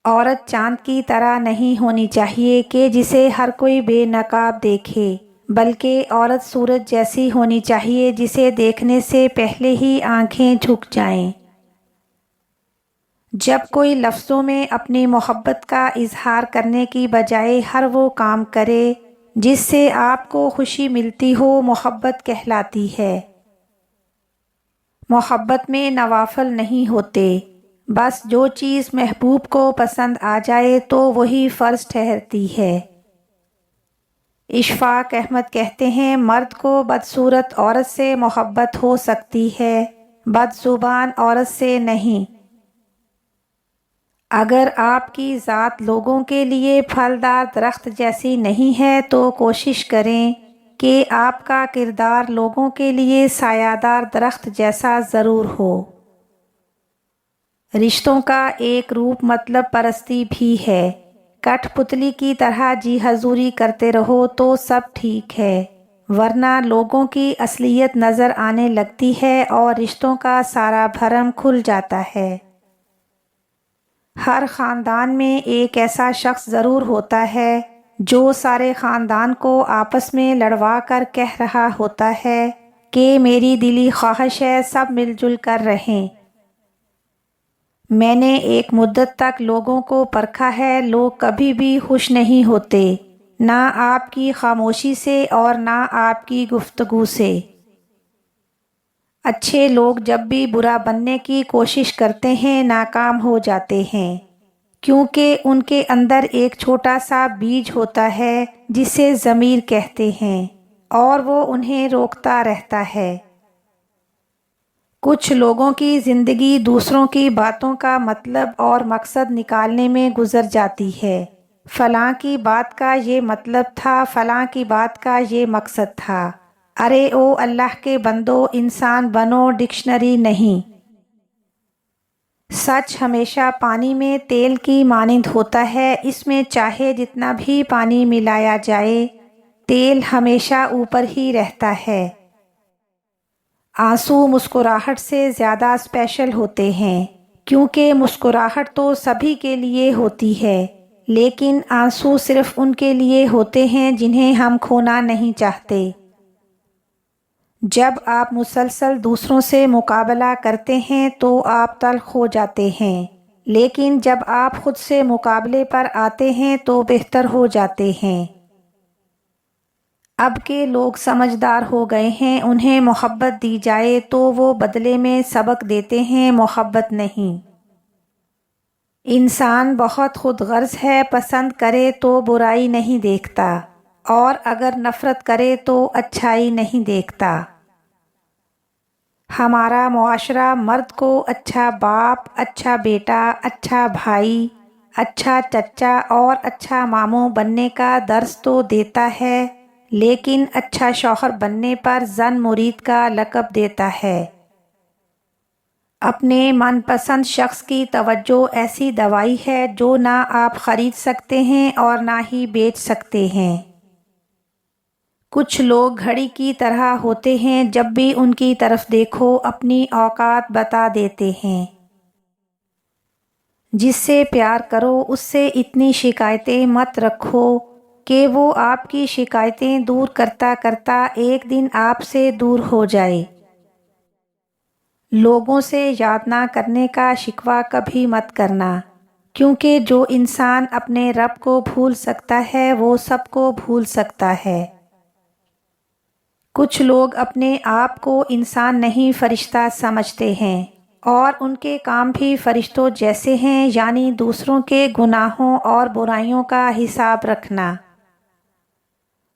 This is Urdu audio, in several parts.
عورت چاند کی طرح نہیں ہونی چاہیے کہ جسے ہر کوئی بے نقاب دیکھے، بلکہ عورت سورج جیسی ہونی چاہیے جسے دیکھنے سے پہلے ہی آنکھیں جھک جائیں۔ جب کوئی لفظوں میں اپنی محبت کا اظہار کرنے کی بجائے ہر وہ کام کرے جس سے آپ کو خوشی ملتی ہو، محبت کہلاتی ہے۔ محبت میں نوافل نہیں ہوتے، بس جو چیز محبوب کو پسند آ جائے تو وہی فرض ٹھہرتی ہے۔ اشفاق احمد کہتے ہیں، مرد کو بدصورت عورت سے محبت ہو سکتی ہے، بد زبان عورت سے نہیں۔ اگر آپ کی ذات لوگوں کے لیے پھلدار درخت جیسی نہیں ہے تو کوشش کریں کہ آپ کا کردار لوگوں کے لیے سایہ دار درخت جیسا ضرور ہو۔ رشتوں کا ایک روپ مطلب پرستی بھی ہے۔ کٹھ پتلی کی طرح جی حضوری کرتے رہو تو سب ٹھیک ہے، ورنہ لوگوں کی اصلیت نظر آنے لگتی ہے اور رشتوں کا سارا بھرم کھل جاتا ہے۔ ہر خاندان میں ایک ایسا شخص ضرور ہوتا ہے جو سارے خاندان کو آپس میں لڑوا کر کہہ رہا ہوتا ہے کہ میری دلی خواہش ہے سب مل جل کر رہیں۔ میں نے ایک مدت تک لوگوں کو پرکھا ہے، لوگ کبھی بھی خوش نہیں ہوتے، نہ آپ کی خاموشی سے اور نہ آپ کی گفتگو سے۔ اچھے لوگ جب بھی برا بننے کی کوشش کرتے ہیں ناکام ہو جاتے ہیں، کیونکہ ان کے اندر ایک چھوٹا سا بیج ہوتا ہے جسے ضمیر کہتے ہیں، اور وہ انہیں روکتا رہتا ہے۔ کچھ لوگوں کی زندگی دوسروں کی باتوں کا مطلب اور مقصد نکالنے میں گزر جاتی ہے۔ فلاں کی بات کا یہ مطلب تھا، فلاں کی بات کا یہ مقصد تھا۔ ارے او اللہ کے بندو، انسان بنو، ڈکشنری نہیں۔ سچ ہمیشہ پانی میں تیل کی مانند ہوتا ہے، اس میں چاہے جتنا بھی پانی ملایا جائے، تیل ہمیشہ اوپر ہی رہتا ہے۔ آنسو مسکراہٹ سے زیادہ اسپیشل ہوتے ہیں، کیونکہ مسکراہٹ تو سبھی کے لیے ہوتی ہے، لیکن آنسو صرف ان کے لیے ہوتے ہیں جنہیں ہم کھونا نہیں چاہتے۔ جب آپ مسلسل دوسروں سے مقابلہ کرتے ہیں تو آپ تلخ ہو جاتے ہیں، لیکن جب آپ خود سے مقابلے پر آتے ہیں تو بہتر ہو جاتے ہیں۔ اب کے لوگ سمجھدار ہو گئے ہیں، انہیں محبت دی جائے تو وہ بدلے میں سبق دیتے ہیں، محبت نہیں۔ انسان بہت خود غرض ہے، پسند کرے تو برائی نہیں دیکھتا، اور اگر نفرت کرے تو اچھائی نہیں دیکھتا۔ ہمارا معاشرہ مرد کو اچھا باپ، اچھا بیٹا، اچھا بھائی، اچھا چچا اور اچھا ماموں بننے کا درس تو دیتا ہے، لیکن اچھا شوہر بننے پر زن مرید کا لقب دیتا ہے۔ اپنے من پسند شخص کی توجہ ایسی دوائی ہے جو نہ آپ خرید سکتے ہیں اور نہ ہی بیچ سکتے ہیں۔ کچھ لوگ گھڑی کی طرح ہوتے ہیں، جب بھی ان کی طرف دیکھو اپنی اوقات بتا دیتے ہیں۔ جس سے پیار کرو اس سے اتنی شکایتیں مت رکھو کہ وہ آپ کی شکایتیں دور کرتا کرتا ایک دن آپ سے دور ہو جائے۔ لوگوں سے یاد نہ کرنے کا شکوہ کبھی مت کرنا، کیونکہ جو انسان اپنے رب کو بھول سکتا ہے وہ سب کو بھول سکتا ہے۔ کچھ لوگ اپنے آپ کو انسان نہیں فرشتہ سمجھتے ہیں، اور ان کے کام بھی فرشتوں جیسے ہیں، یعنی دوسروں کے گناہوں اور برائیوں کا حساب رکھنا۔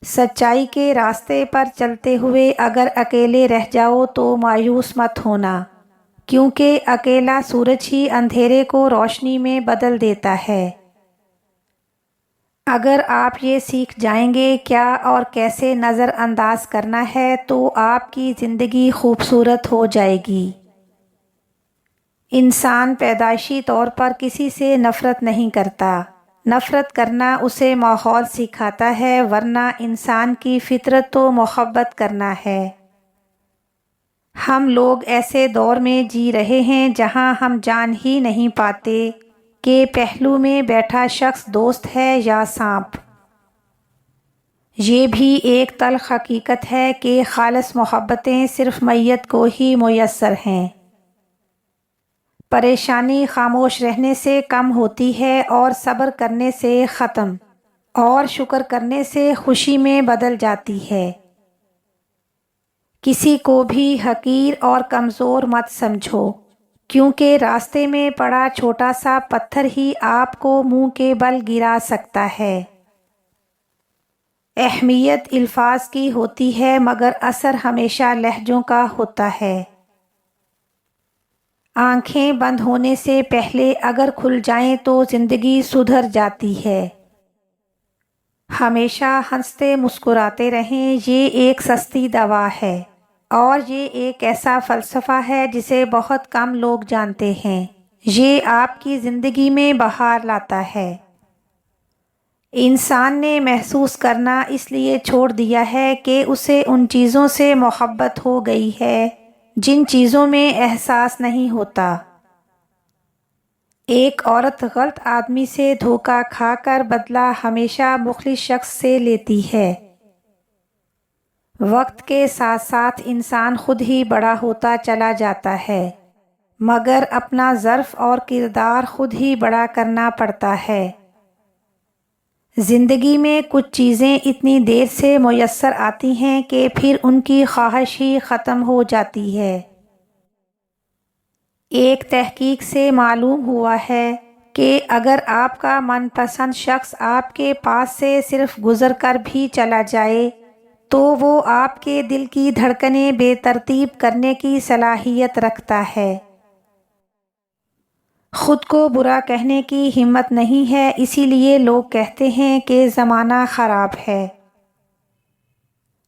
سچائی کے راستے پر چلتے ہوئے اگر اکیلے رہ جاؤ تو مایوس مت ہونا، کیونکہ اکیلا سورج ہی اندھیرے کو روشنی میں بدل دیتا ہے۔ اگر آپ یہ سیکھ جائیں گے کیا اور کیسے نظر انداز کرنا ہے تو آپ کی زندگی خوبصورت ہو جائے گی۔ انسان پیدائشی طور پر کسی سے نفرت نہیں کرتا، نفرت کرنا اسے ماحول سکھاتا ہے، ورنہ انسان کی فطرت تو محبت کرنا ہے۔ ہم لوگ ایسے دور میں جی رہے ہیں جہاں ہم جان ہی نہیں پاتے کہ پہلو میں بیٹھا شخص دوست ہے یا سانپ۔ یہ بھی ایک تلخ حقیقت ہے کہ خالص محبتیں صرف میت کو ہی میسر ہیں۔ پریشانی خاموش رہنے سے کم ہوتی ہے اور صبر کرنے سے ختم، اور شکر کرنے سے خوشی میں بدل جاتی ہے۔ کسی کو بھی حقیر اور کمزور مت سمجھو، کیونکہ راستے میں پڑا چھوٹا سا پتھر ہی آپ کو منہ کے بل گرا سکتا ہے۔ اہمیت الفاظ کی ہوتی ہے مگر اثر ہمیشہ لہجوں کا ہوتا ہے۔ آنکھیں بند ہونے سے پہلے اگر کھل جائیں تو زندگی سدھر جاتی ہے۔ ہمیشہ ہنستے مسکراتے رہیں، یہ ایک سستی دوا ہے، اور یہ ایک ایسا فلسفہ ہے جسے بہت کم لوگ جانتے ہیں۔ یہ آپ کی زندگی میں بہار لاتا ہے۔ انسان نے محسوس کرنا اس لیے چھوڑ دیا ہے کہ اسے ان چیزوں سے محبت ہو گئی ہے جن چیزوں میں احساس نہیں ہوتا۔ ایک عورت غلط آدمی سے دھوکہ کھا کر بدلہ ہمیشہ مخلص شخص سے لیتی ہے۔ وقت کے ساتھ ساتھ انسان خود ہی بڑا ہوتا چلا جاتا ہے، مگر اپنا ظرف اور کردار خود ہی بڑا کرنا پڑتا ہے۔ زندگی میں کچھ چیزیں اتنی دیر سے میسر آتی ہیں کہ پھر ان کی خواہش ہی ختم ہو جاتی ہے۔ ایک تحقیق سے معلوم ہوا ہے کہ اگر آپ کا من پسند شخص آپ کے پاس سے صرف گزر کر بھی چلا جائے تو وہ آپ کے دل کی دھڑکنیں بے ترتیب کرنے کی صلاحیت رکھتا ہے۔ خود کو برا کہنے کی ہمت نہیں ہے، اسی لیے لوگ کہتے ہیں کہ زمانہ خراب ہے۔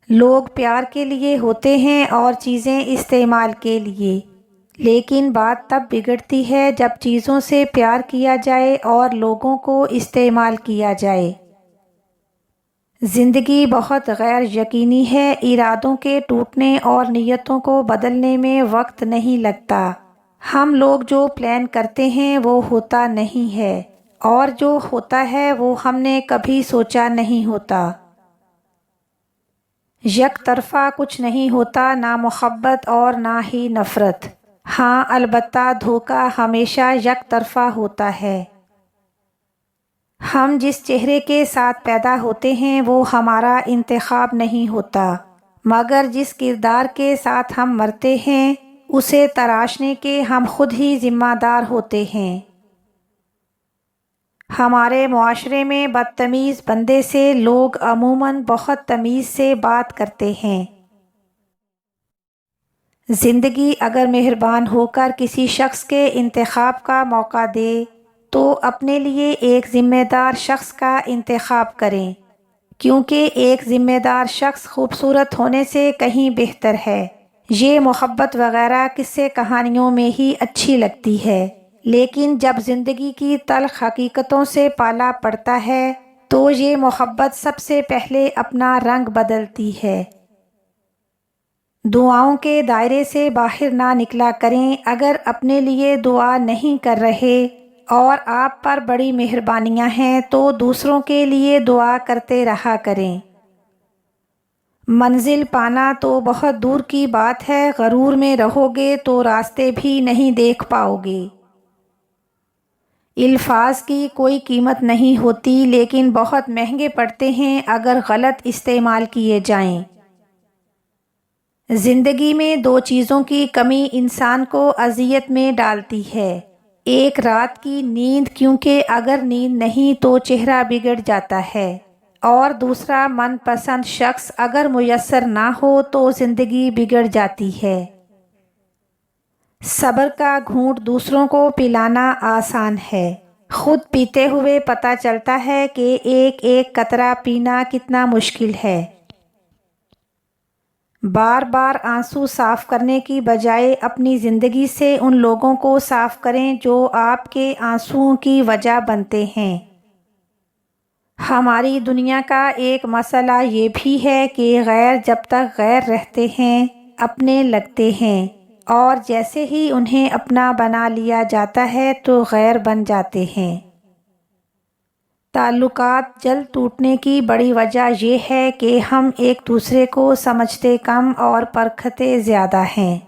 لوگ پیار کے لیے ہوتے ہیں اور چیزیں استعمال کے لیے، لیکن بات تب بگڑتی ہے جب چیزوں سے پیار کیا جائے اور لوگوں کو استعمال کیا جائے۔ زندگی بہت غیر یقینی ہے، ارادوں کے ٹوٹنے اور نیتوں کو بدلنے میں وقت نہیں لگتا۔ ہم لوگ جو پلان کرتے ہیں وہ ہوتا نہیں ہے، اور جو ہوتا ہے وہ ہم نے کبھی سوچا نہیں ہوتا۔ یک طرفہ کچھ نہیں ہوتا، نہ محبت اور نہ ہی نفرت۔ ہاں البتہ دھوکہ ہمیشہ یک طرفہ ہوتا ہے۔ ہم جس چہرے کے ساتھ پیدا ہوتے ہیں وہ ہمارا انتخاب نہیں ہوتا، مگر جس کردار کے ساتھ ہم مرتے ہیں اسے تراشنے کے ہم خود ہی ذمہ دار ہوتے ہیں۔ ہمارے معاشرے میں بدتمیز بندے سے لوگ عموماً بہت تمیز سے بات کرتے ہیں۔ زندگی اگر مہربان ہو کر کسی شخص کے انتخاب کا موقع دے تو اپنے لیے ایک ذمہ دار شخص کا انتخاب کریں، کیونکہ ایک ذمہ دار شخص خوبصورت ہونے سے کہیں بہتر ہے۔ یہ محبت وغیرہ قصے کہانیوں میں ہی اچھی لگتی ہے، لیکن جب زندگی کی تلخ حقیقتوں سے پالا پڑتا ہے تو یہ محبت سب سے پہلے اپنا رنگ بدلتی ہے۔ دعاؤں کے دائرے سے باہر نہ نکلا کریں، اگر اپنے لیے دعا نہیں کر رہے اور آپ پر بڑی مہربانیاں ہیں تو دوسروں کے لیے دعا کرتے رہا کریں۔ منزل پانا تو بہت دور کی بات ہے، غرور میں رہو گے تو راستے بھی نہیں دیکھ پاؤ گے۔ الفاظ کی کوئی قیمت نہیں ہوتی، لیکن بہت مہنگے پڑتے ہیں اگر غلط استعمال کیے جائیں۔ زندگی میں دو چیزوں کی کمی انسان کو اذیت میں ڈالتی ہے، ایک رات کی نیند، کیونکہ اگر نیند نہیں تو چہرہ بگڑ جاتا ہے، اور دوسرا من پسند شخص اگر میسر نہ ہو تو زندگی بگڑ جاتی ہے۔ صبر کا گھونٹ دوسروں کو پلانا آسان ہے، خود پیتے ہوئے پتہ چلتا ہے کہ ایک ایک قطرہ پینا کتنا مشکل ہے۔ بار بار آنسو صاف کرنے کی بجائے اپنی زندگی سے ان لوگوں کو صاف کریں جو آپ کے آنسوؤں کی وجہ بنتے ہیں۔ ہماری دنیا کا ایک مسئلہ یہ بھی ہے کہ غیر جب تک غیر رہتے ہیں اپنے لگتے ہیں، اور جیسے ہی انہیں اپنا بنا لیا جاتا ہے تو غیر بن جاتے ہیں۔ تعلقات جلد ٹوٹنے کی بڑی وجہ یہ ہے کہ ہم ایک دوسرے کو سمجھتے کم اور پرکھتے زیادہ ہیں۔